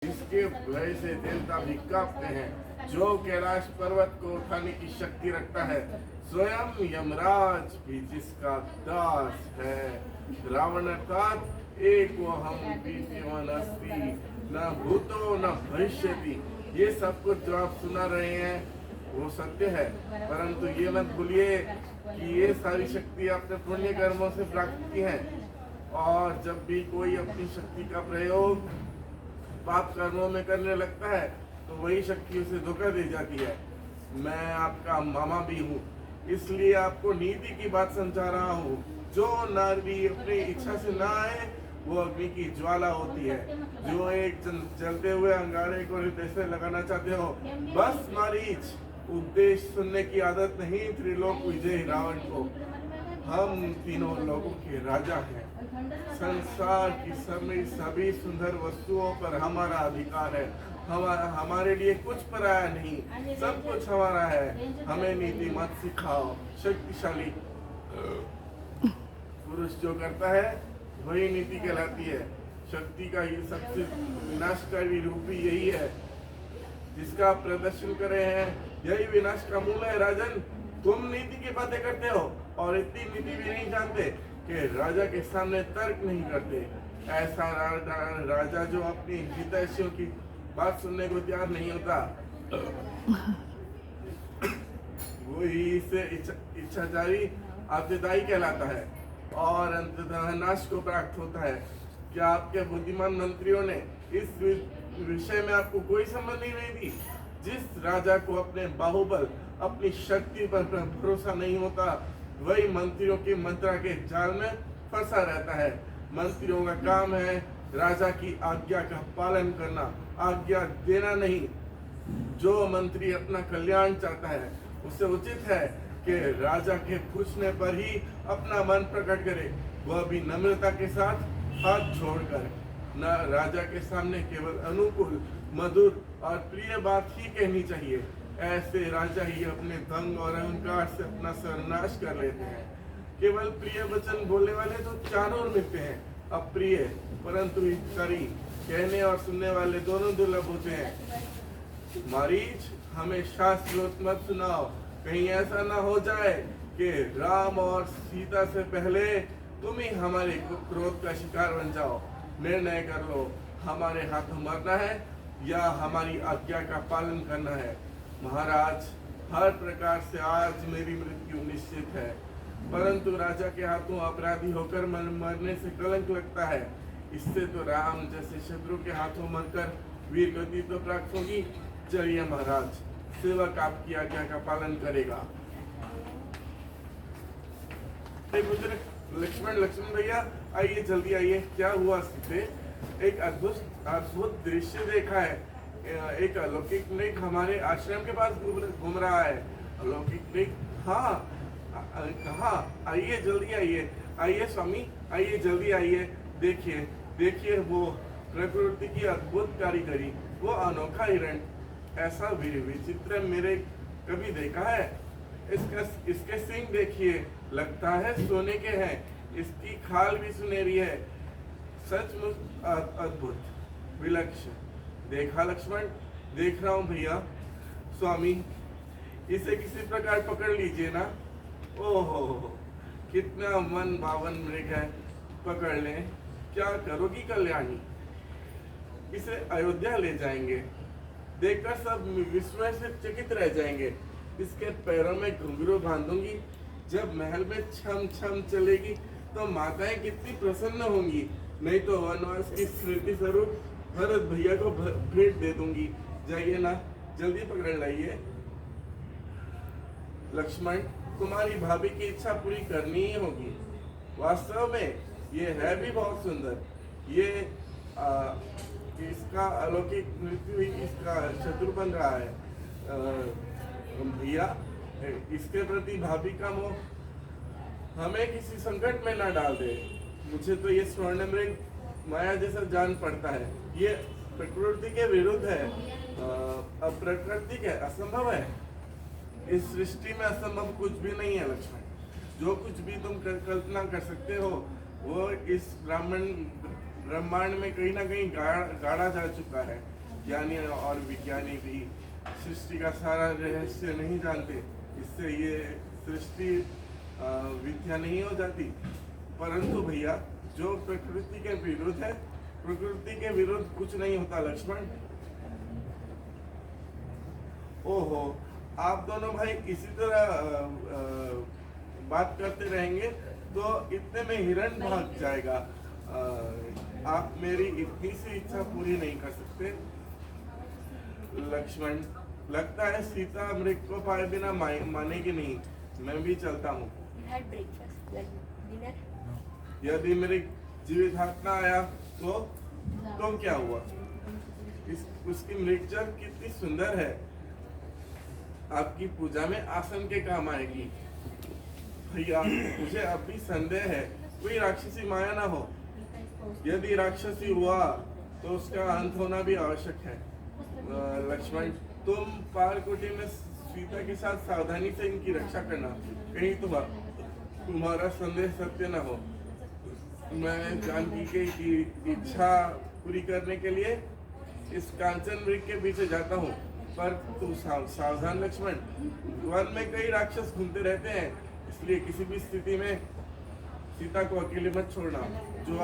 इसके भय से देवता भी कांपते हैं। जो कैलाश पर्वत को उठाने की शक्ति रखता है, स्वयं यमराज भी जिसका दास है। रावण अर्थात एक वो हम बीतिवन अस्ति, न भूतो न भविष्यति। ये सब कुछ जो आप सुना रहे हैं वो सत्य है, परंतु ये मत भूलिए कि ये सारी शक्ति आपने पुण्य कर्मों से प्राप्त की है। और जब भी कोई अपनी शक्ति का प्रयोग पाप कर्मों में करने लगता है तो वही शक्ति उसे धोखा दे जाती है। मैं आपका मामा भी हूँ, इसलिए आपको नीति की बात समझा रहा हूँ। जो नारी अपनी इच्छा से ना आए वो अग्नि की ज्वाला होती है। जो एक जलते हुए अंगारे को हृदय से लगाना चाहते हो, बस मारीच, उपदेश सुनने की आदत नहीं त्रिलोक विजय रावण को। हम तीनों लोगों के राजा हैं। संसार की सभी सुंदर वस्तुओं पर हमारा अधिकार है। हमारे लिए कुछ पराया नहीं, सब कुछ हमारा है। हमें नीति मत सिखाओ। शक्तिशाली पुरुष जो करता है वही नीति कहलाती है। शक्ति का ये सबसे विनाशकारी रूप भी यही है जिसका आप प्रदर्शन कर रहे हैं। यही विनाश का मूल है। राजन, तुम नीति की बातें करते हो और इतनी नीति भी नहीं जानते कि राजा के सामने तर्क नहीं करते। ऐसा राजा जो अपनी हितैषियों की बात सुनने को तैयार नहीं होता, वही इसे इच्छाचारी आब्देदाई कहलाता है और अंततः नाश को प्राप्त होता है। क्या आपके बुद्धिमान मंत्रियों ने इस विषय में आपको कोई संबंध नहीं दी? जिस राजा को अपने बाहुबल, अपनी शक्ति पर भरोसा नहीं होता, वही मंत्रियों की मंत्रा के जाल में फंसा रहता है। मंत्रियों का काम है राजा की आज्ञा का पालन करना, आज्ञा देना नहीं। जो मंत्री अपना कल्याण चाहता है उसे उचित है कि राजा के पूछने पर ही अपना मन प्रकट करे, वह भी नम्रता के साथ हाथ जोड़कर। न राजा के सामने केवल अनुकूल, मधुर और प्रिय बात ही कहनी चाहिए। ऐसे राजा ही अपने दंग और अहंकार से अपना सर्वनाश कर लेते हैं। केवल प्रिय वचन बोलने वाले तो चारों मिलते हैं, अप्रिय परंतु हितकारी कहने और सुनने वाले दोनों दुर्लभ होते हैं। मारीच, हमें शास्त्र मत सुनाओ, कहीं ऐसा ना हो जाए कि राम और सीता से पहले तुम ही हमारे क्रोध का शिकार बन जाओ। निर्णय कर लो, हमारे हाथों मरना है या हमारी आज्ञा का पालन करना है। महाराज, हर प्रकार से आज मेरी मृत्यु निश्चित है, परंतु राजा के हाथों अपराधी होकर मरने से कलंक लगता है। इससे तो राम जैसे शत्रु के हाथों मरकर वीर गति तो प्राप्त होगी। चलिए महाराज, सेवक आपकी आज्ञा का पालन करेगा। लक्ष्मण भैया आइए, जल्दी आइए। क्या हुआ सीते? एक अद्भुत दृश्य देखा है। एक अलौकिक मृग हमारे आश्रम के पास घूम रहा है। अलौकिक मृग? हाँ, कहाँ? आइए, जल्दी आइए। आइए स्वामी, आइए, जल्दी आइए। देखिए देखिए, वो प्रकृति की अद्भुत कारीगरी, वो अनोखा हिरण। ऐसा विचित्र मेरे कभी देखा है? इसके सींग देखिए, लगता है सोने के हैं। इसकी खाल भी सुनहरी है। सचमुच अद्भुत, विलक्षण। देखा लक्ष्मण? देख रहा हूँ भैया। स्वामी, इसे किसी प्रकार पकड़ लीजिए ना। ओहो, कितना मन भावन मृग है। पकड़ लें। क्या करोगी कल्याणी? इसे अयोध्या ले जाएंगे। देखकर सब विस्मय से चकित रह जाएंगे। इसके पैरों में घुंघरू बांधूंगी। जब महल में छम छम चलेगी तो माताएं कितनी प्रसन्न होंगी। नहीं तो वनवास की स्मृति स्वरूप भरत भैया को भेंट दे दूंगी। जाइए ना, जल्दी पकड़ लाइए। लक्ष्मण, तुम्हारी भाभी की इच्छा पूरी करनी ही होगी। वास्तव में ये है भी बहुत सुंदर। ये इसका अलौकिक मृत्यु ही इसका शत्रु बन रहा है। भैया, इसके प्रति भाभी का मोह हमें किसी संकट में ना डाल दे। मुझे तो ये स्वर्ण मृग माया जैसा जान पड़ता है। ये प्रकृति के विरुद्ध है, अप्राकृतिक है, असंभव है। इस सृष्टि में असंभव कुछ भी नहीं है लक्ष्मण। जो कुछ भी तुम कल्पना कर सकते हो वो इस ब्राह्मण ब्रह्मांड में कहीं ना कहीं गाड़ा जा चुका है। ज्ञानी और विज्ञानी भी सृष्टि का सारा रहस्य नहीं जानते, इससे ये सृष्टि विद्या नहीं हो जाती। परंतु भैया, जो प्रकृति के विरुद्ध है, प्रकृति के विरुद्ध कुछ नहीं होता लक्ष्मण। ओहो, आप दोनों भाई इसी तरह बात करते रहेंगे तो इतने में हिरण भाग जाएगा। आप मेरी इतनी सी इच्छा पूरी नहीं कर सकते लक्ष्मण। लगता है सीता मृग को पाए बिना मानेगी नहीं। मैं भी चलता हूँ। यदि मृग जीवित हाथ ना आया तो क्या हुआ? उसकी मृगजल कितनी सुंदर है, आपकी पूजा में आसन के काम आएगी। भैया, मुझे अब भी संदेह है कोई राक्षसी माया ना हो। यदि राक्षसी हुआ तो उसका अंत होना भी आवश्यक है। लक्ष्मण, तुम पारकुटी में सीता के साथ सावधानी से इनकी रक्षा करना, कहीं तुम्हारा संदेह सत्य न हो। मैं जानकी की इच्छा पूरी करने के लिए इस कांचन मृग के पीछे जाता हूँ, पर तू सावधान लक्ष्मण। वन में कई राक्षस घूमते रहते हैं, इसलिए किसी भी स्थिति में सीता को अकेले मत छोड़ना। जो